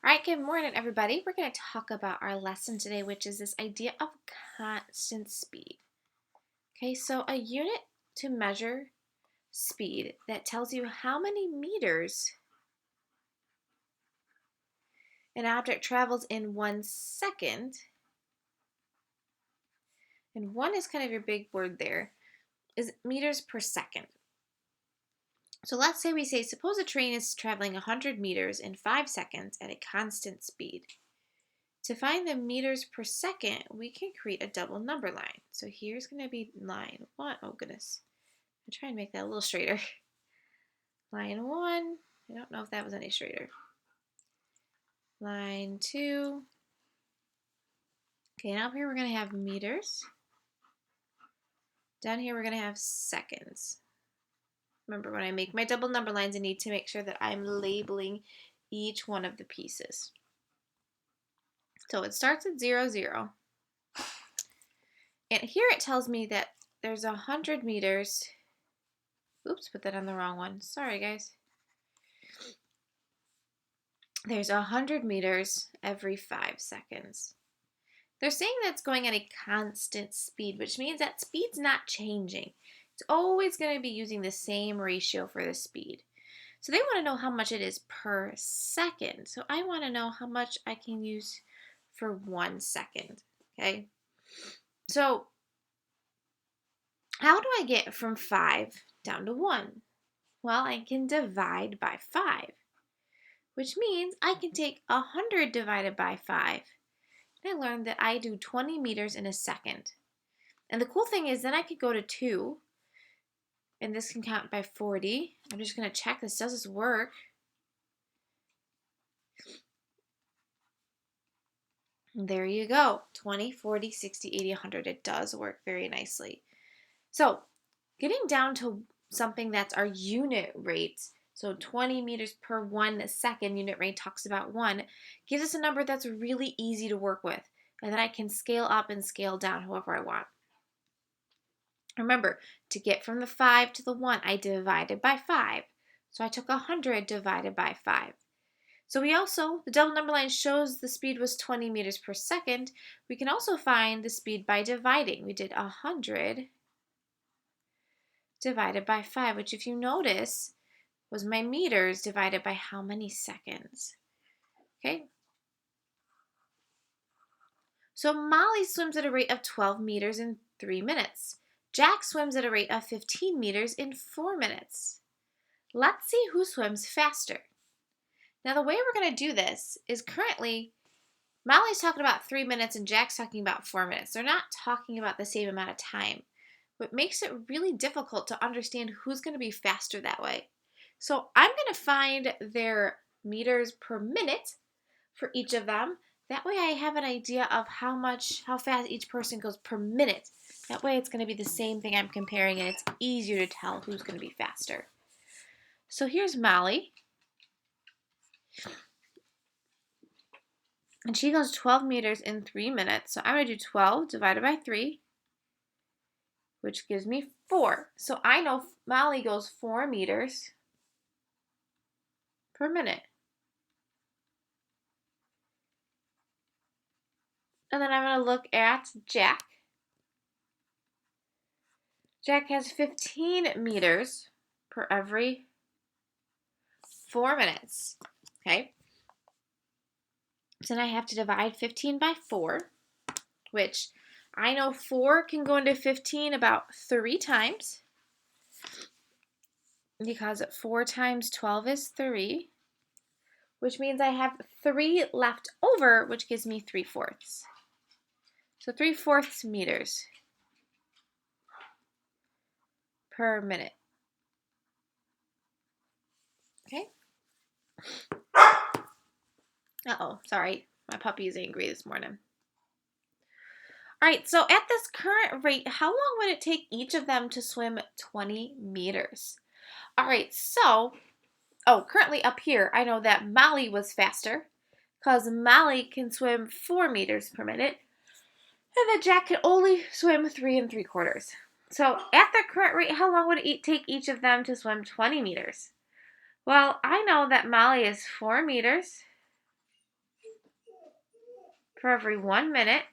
All right, good morning, everybody. We're going to talk about our lesson today, which is this idea of constant speed. Okay, so a unit to measure speed that tells you how many meters an object travels in 1 second. And one is kind of your big word there, is meters per second. So let's say suppose a train is traveling 100 meters in 5 seconds at a constant speed. To find the meters per second, we can create a double number line. So here's going to be line 1. Oh, goodness. I'll try and make that a little straighter. Line 1. I don't know if that was any straighter. Line 2. Okay, now up here we're going to have meters. Down here we're going to have seconds. Remember, when I make my double number lines, I need to make sure that I'm labeling each one of the pieces. So it starts at 0, 0. And here it tells me that there's 100 meters. Oops, put that on the wrong one. Sorry, guys. There's 100 meters every 5 seconds. They're saying that's going at a constant speed, which means that speed's not changing. It's always going to be using the same ratio for the speed. So they want to know how much it is per second. So I want to know how much I can use for 1 second. Okay. So how do I get from 5 down to 1? Well, I can divide by 5, which means I can take 100 divided by 5. I learned that I do 20 meters in a second. And the cool thing is then I could go to 2, and this can count by 40. I'm just going to check this. Does this work? There you go. 20, 40, 60, 80, 100. It does work very nicely. So getting down to something that's our unit rate, so 20 meters per 1 second, unit rate talks about 1, gives us a number that's really easy to work with, and then I can scale up and scale down however I want. Remember, to get from the 5 to the 1, I divided by 5. So I took 100 divided by 5. So the double number line shows the speed was 20 meters per second. We can also find the speed by dividing. We did 100 divided by 5, which if you notice was my meters divided by how many seconds. Okay. So Molly swims at a rate of 12 meters in 3 minutes. Jack swims at a rate of 15 meters in 4 minutes. Let's see who swims faster. Now the way we're going to do this is currently Molly's talking about 3 minutes and Jack's talking about 4 minutes. They're not talking about the same amount of time, what makes it really difficult to understand who's going to be faster that way. So I'm going to find their meters per minute for each of them. That way I have an idea of how fast each person goes per minute. That way it's going to be the same thing I'm comparing, and it's easier to tell who's going to be faster. So here's Molly. And she goes 12 meters in 3 minutes. So I'm going to do 12 divided by 3, which gives me 4. So I know Molly goes 4 meters per minute. And then I'm going to look at Jack. Jack has 15 meters per every 4 minutes. Okay. So then I have to divide 15 by 4, which I know 4 can go into 15 about 3 times, because 4 times 12 is 3, which means I have 3 left over, which gives me 3/4. So 3/4 meters per minute. Okay. Uh-oh, sorry. My puppy is angry this morning. All right, so at this current rate, how long would it take each of them to swim 20 meters? All right, so, currently up here, I know that Molly was faster because Molly can swim 4 meters per minute, and that Jack can only swim 3 3/4. So at the current rate, how long would it take each of them to swim 20 meters? Well, I know that Molly is 4 meters, for every 1 minute.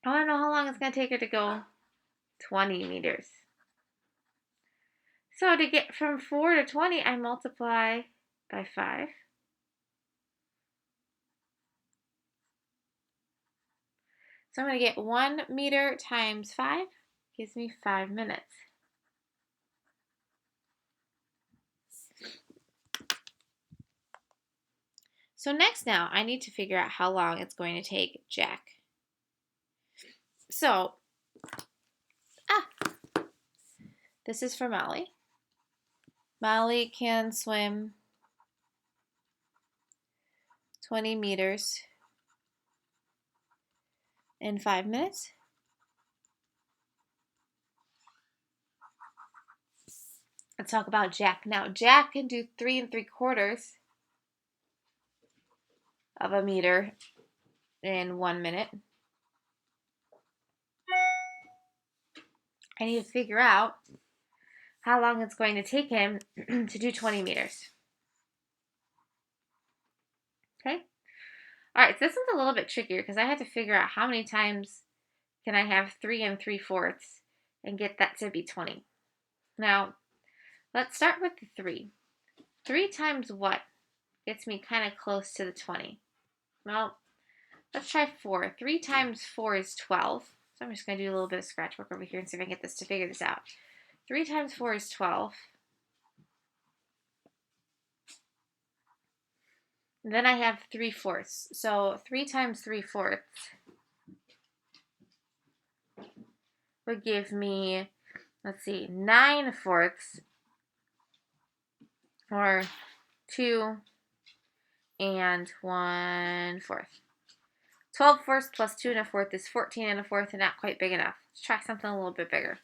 I want to know how long it's going to take her to go 20 meters. So to get from 4 to 20, I multiply by 5. So I'm going to get 1 meter times 5 gives me 5 minutes. So next now, I need to figure out how long it's going to take Jack. So, this is for Molly. Molly can swim 20 meters in 5 minutes. Let's talk about Jack now. Jack can do 3 3/4 of a meter in 1 minute. I need to figure out how long it's going to take him to do 20 meters. Okay? All right, so this one's a little bit trickier because I had to figure out how many times can I have 3 3/4 and get that to be 20. Now, let's start with the 3. 3 times what gets me kind of close to the 20? Well, let's try 4. 3 times 4 is 12. So I'm just going to do a little bit of scratch work over here and see if I can get this to figure this out. 3 times 4 is 12. And then I have 3/4. So 3 times 3/4 would give me, let's see, 9/4 or 2 and 1/4. 12/4 plus 2 1/4 is 14 1/4 and not quite big enough. Let's try something a little bit bigger.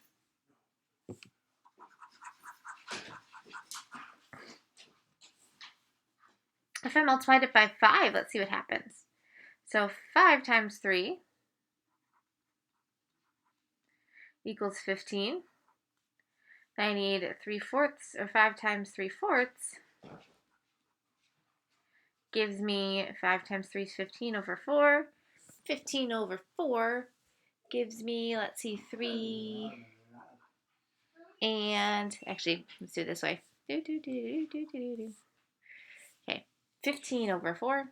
If I multiplied it by 5, let's see what happens. So 5 times 3 equals 15. I need 3/4, or 5 times 3/4 gives me 5 times 3 is 15 over 4. 15 over 4 gives me, let's see, 3. And actually, let's do it this way. Okay, 15 over 4.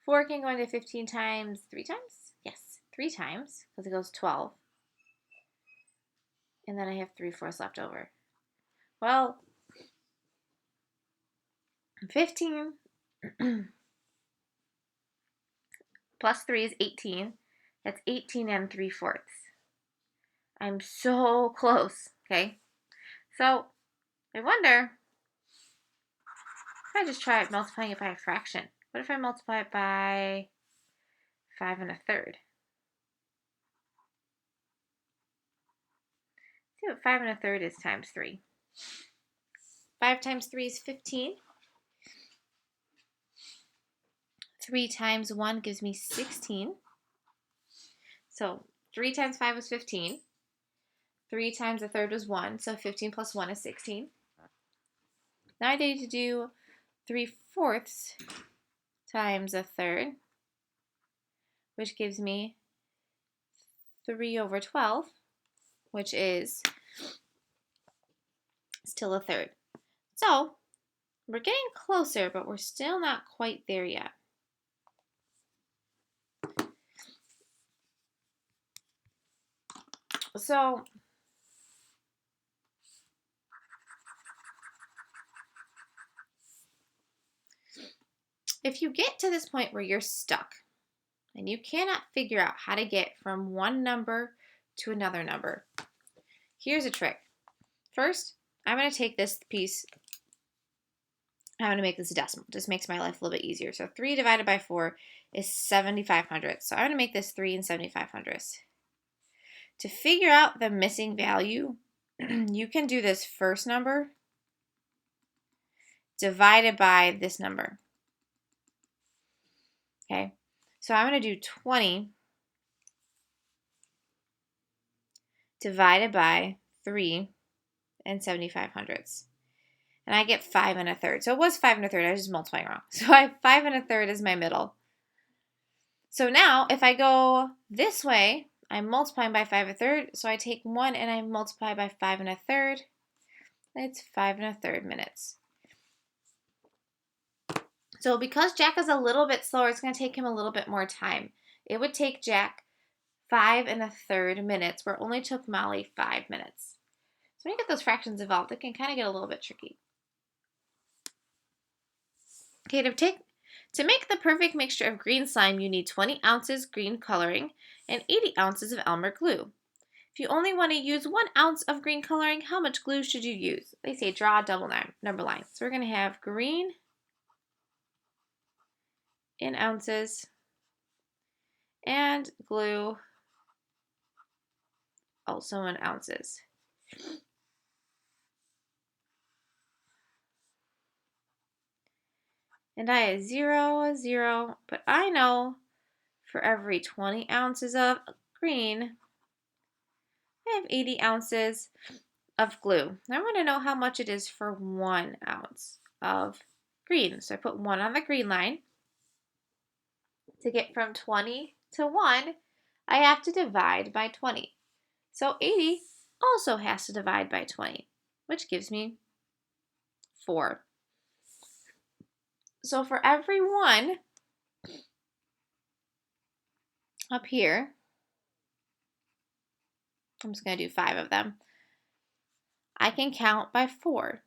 4 can go into 15 times 3 times? Yes, 3 times, because it goes 12. And then I have 3/4 left over. Well, 15 plus 3 is 18. That's 18 3/4. I'm so close, okay? So, I wonder if I just try multiplying it by a fraction. What if I multiply it by 5 1/3? See what 5 1/3 is times 3. 5 times 3 is 15. 3 times 1 gives me 16. So 3 times 5 was 15. 3 times a third was 1. So 15 plus 1 is 16. Now I need to do 3/4 times a third, which gives me 3 over 12, which is still a third. So we're getting closer, but we're still not quite there yet. So if you get to this point where you're stuck and you cannot figure out how to get from one number to another number, here's a trick. First, I'm going to take this piece, I'm going to make this a decimal. Just makes my life a little bit easier. So 3 divided by 4 is 7/500. So I'm going to make this 3 7/500. To figure out the missing value, you can do this first number divided by this number. Okay, so I'm going to do 20 divided by 3 7/500. and I get 5 1/3. So it was 5 1/3. I was just multiplying wrong. So I have 5 1/3 as my middle. So now if I go this way, I'm multiplying by 5 1/3. So I take 1 and I multiply by 5 1/3. It's 5 1/3 minutes. So because Jack is a little bit slower, it's going to take him a little bit more time. It would take Jack 5 1/3 minutes, where it only took Molly 5 minutes. So when you get those fractions involved, it can kind of get a little bit tricky. Okay, to make the perfect mixture of green slime, you need 20 ounces green coloring and 80 ounces of Elmer glue. If you only want to use 1 ounce of green coloring, how much glue should you use? They say draw a double number line. So we're going to have green in ounces and glue also in ounces. And I have 0, 0, but I know for every 20 ounces of green, I have 80 ounces of glue. I want to know how much it is for 1 ounce of green. So I put 1 on the green line. To get from 20 to 1, I have to divide by 20. So 80 also has to divide by 20, which gives me 4. So for every 1 up here, I'm just going to do 5 of them, I can count by 4.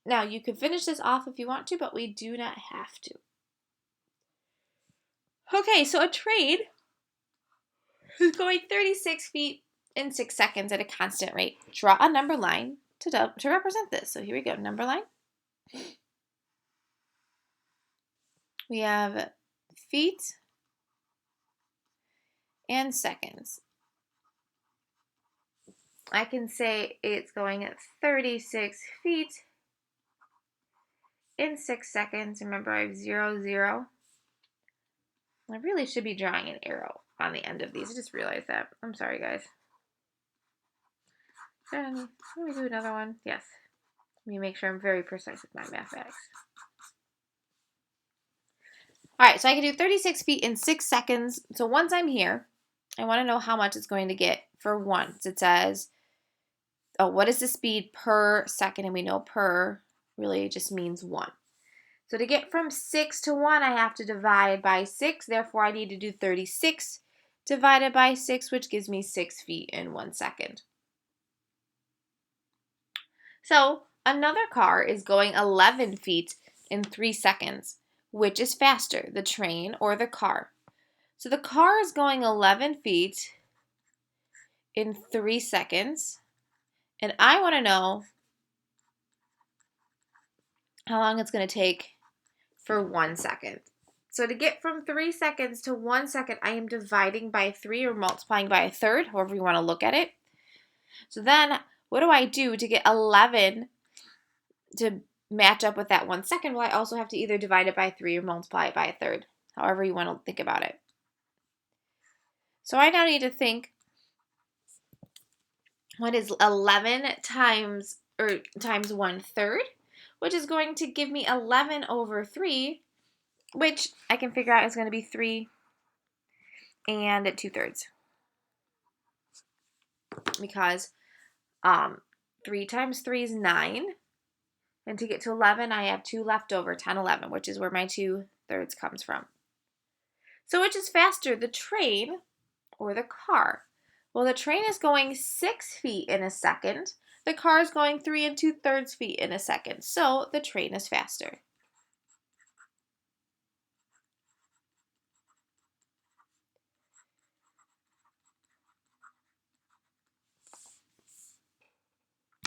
Now, you can finish this off if you want to, but we do not have to. Okay, so a train is going 36 feet in 6 seconds at a constant rate. Draw a number line to represent this. So here we go, number line. We have feet and seconds. I can say it's going at 36 feet in 6 seconds. Remember, I have 0, 0. I really should be drawing an arrow on the end of these. I just realized that. I'm sorry, guys. And let me do another one. Yes. Let me make sure I'm very precise with my mathematics. All right, so I can do 36 feet in 6 seconds. So once I'm here, I want to know how much it's going to get for once. It says, oh, what is the speed per second? And we know per really just means 1. So to get from 6 to 1, I have to divide by 6. Therefore, I need to do 36 divided by 6, which gives me 6 feet in 1 second. So another car is going 11 feet in 3 seconds. Which is faster, the train or the car? So the car is going 11 feet in 3 seconds. And I want to know how long it's going to take for 1 second. So to get from 3 seconds to 1 second, I am dividing by 3 or multiplying by 1/3, however you want to look at it. So then what do I do to get 11 to match up with that 1 second? Well, I also have to either divide it by 3 or multiply it by 1/3, however you want to think about it. So I now need to think, what is 11 times 1/3, which is going to give me 11 over 3, which I can figure out is going to be 3 and 2/3. Because 3 times 3 is 9. And to get to 11, I have 2 left over, 10, 11, which is where my 2/3 comes from. So which is faster, the train or the car? Well, the train is going 6 feet in a second. The car is going 3 2/3 feet in a second. So the train is faster.